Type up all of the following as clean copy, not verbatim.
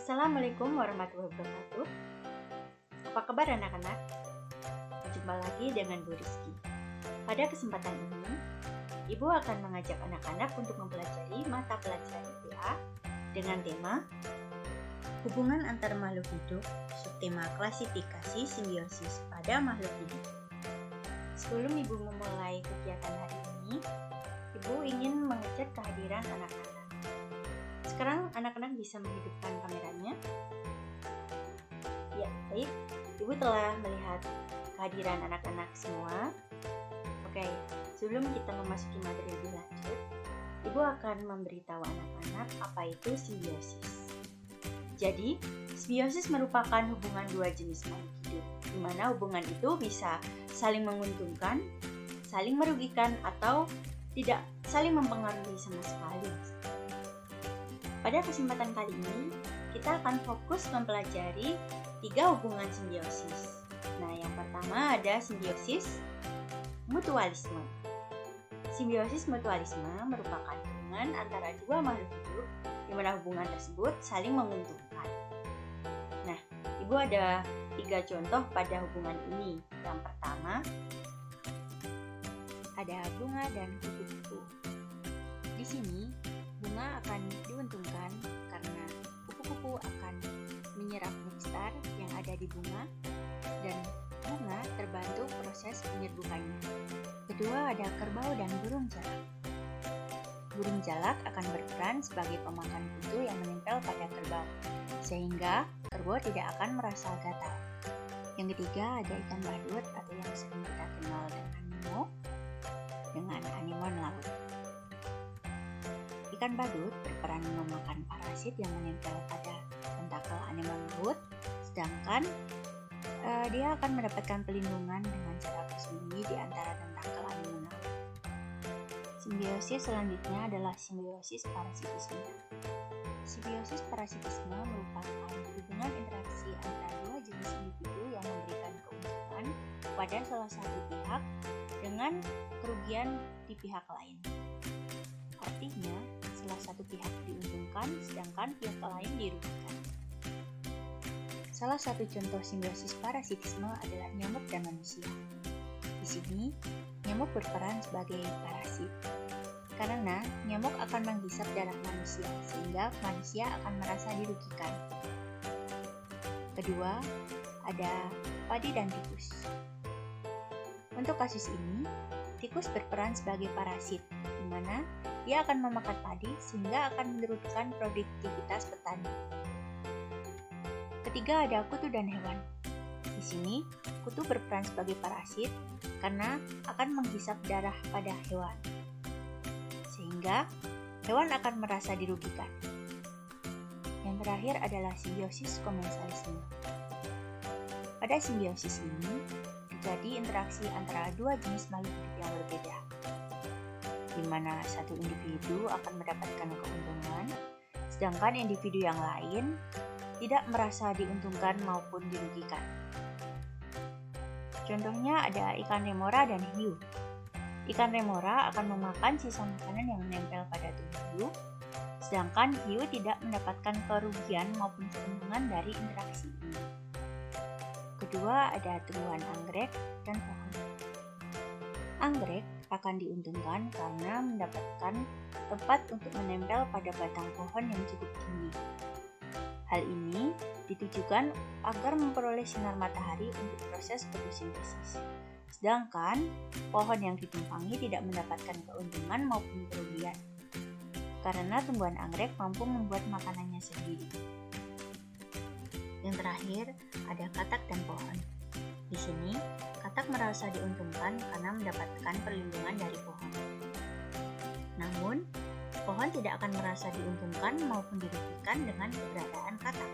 Assalamualaikum warahmatullahi wabarakatuh. Apa kabar anak-anak? Jumpa lagi dengan Bu Rizky. Pada kesempatan ini, Ibu akan mengajak anak-anak untuk mempelajari mata pelajaran IPA dengan tema Hubungan antar makhluk hidup, subtema klasifikasi simbiosis pada makhluk hidup. Sebelum Ibu memulai kegiatan hari ini, Ibu ingin mengecek kehadiran anak-anak. Sekarang anak-anak bisa menghidupkan kameranya. Ya, baik. Ibu telah melihat kehadiran anak-anak semua. Oke, sebelum kita memasuki materi lebih lanjut, Ibu akan memberitahu anak-anak apa itu simbiosis. Jadi, simbiosis merupakan hubungan dua jenis makhluk hidup, di mana hubungan itu bisa saling menguntungkan, saling merugikan, atau tidak saling mempengaruhi sama sekali. Pada kesempatan kali ini, kita akan fokus mempelajari 3 hubungan simbiosis. Nah, yang pertama ada simbiosis mutualisme. Simbiosis mutualisme merupakan hubungan antara dua makhluk hidup di mana hubungan tersebut saling menguntungkan. Nah, Ibu ada 3 contoh pada hubungan ini. Yang pertama, ada bunga dan kupu-kupu. Di sini, bunga akan diuntungkan karena kupu-kupu akan menyerap nektar yang ada di bunga dan bunga terbantu proses penyerbukannya. Kedua ada kerbau dan burung jalak. Burung jalak akan berperan sebagai pemakan kutu yang menempel pada kerbau, sehingga kerbau tidak akan merasa gatal. Yang ketiga ada ikan badut atau yang sering kita kenal dengan Nemo, dengan anemon laut. Ikan badut berperan memakan parasit yang menempel pada tentakel anemon laut, sedangkan dia akan mendapatkan perlindungan dengan cara bersembunyi di antara tentakel anemon laut. Simbiosis selanjutnya adalah simbiosis parasitisme. Simbiosis parasitisme merupakan hubungan interaksi antara dua jenis individu yang memberikan keuntungan pada salah satu pihak dengan kerugian di pihak lain. Artinya, salah satu pihak diuntungkan sedangkan pihak lain dirugikan. Salah satu contoh simbiosis parasitisme adalah nyamuk dan manusia. Di sini, nyamuk berperan sebagai parasit. Karena nyamuk akan menghisap darah manusia sehingga manusia akan merasa dirugikan. Kedua, ada padi dan tikus. Untuk kasus ini, tikus berperan sebagai parasit, di mana dia akan memakan padi sehingga akan menurunkan produktivitas petani. Ketiga ada kutu dan hewan. Di sini, kutu berperan sebagai parasit karena akan menghisap darah pada hewan, sehingga hewan akan merasa dirugikan. Yang terakhir adalah simbiosis komensalisme. Pada simbiosis ini, terjadi interaksi antara dua jenis makhluk hidup yang berbeda, di mana satu individu akan mendapatkan keuntungan, sedangkan individu yang lain tidak merasa diuntungkan maupun dirugikan. Contohnya ada ikan remora dan hiu. Ikan remora akan memakan sisa makanan yang menempel pada tubuh hiu, sedangkan hiu tidak mendapatkan kerugian maupun keuntungan dari interaksi ini. Kedua ada tumbuhan anggrek dan pohon. Anggrek akan diuntungkan karena mendapatkan tempat untuk menempel pada batang pohon yang cukup tinggi. Hal ini ditujukan agar memperoleh sinar matahari untuk proses fotosintesis. Sedangkan pohon yang ditumpangi tidak mendapatkan keuntungan maupun kerugian, karena tumbuhan anggrek mampu membuat makanannya sendiri. Yang terakhir ada katak dan pohon. Di sini, katak merasa diuntungkan karena mendapatkan perlindungan dari pohon. Namun, pohon tidak akan merasa diuntungkan maupun dirugikan dengan keberadaan katak.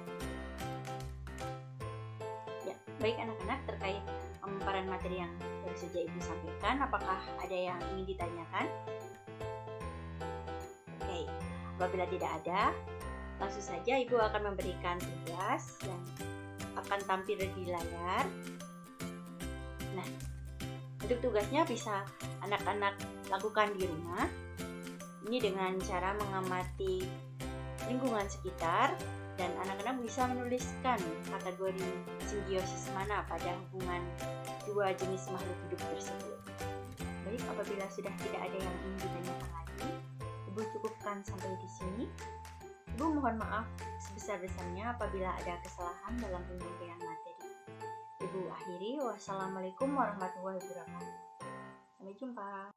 Ya, baik anak-anak, terkait pemaparan materi yang baru saja Ibu sampaikan, apakah ada yang ingin ditanyakan? Oke, apabila tidak ada, langsung saja Ibu akan memberikan tugas yang akan tampil di layar. Nah, untuk tugasnya bisa anak-anak lakukan di rumah. Ini dengan cara mengamati lingkungan sekitar Dan anak-anak bisa menuliskan kategori simbiosis mana pada hubungan dua jenis makhluk hidup tersebut. Baik, apabila sudah tidak ada yang ingin ditanyakan lagi, Ibu cukupkan sampai di sini. Ibu mohon maaf sebesar-besarnya apabila ada kesalahan dalam penyampaian materi. Ibu akhiri, wassalamualaikum warahmatullahi wabarakatuh. Sampai jumpa.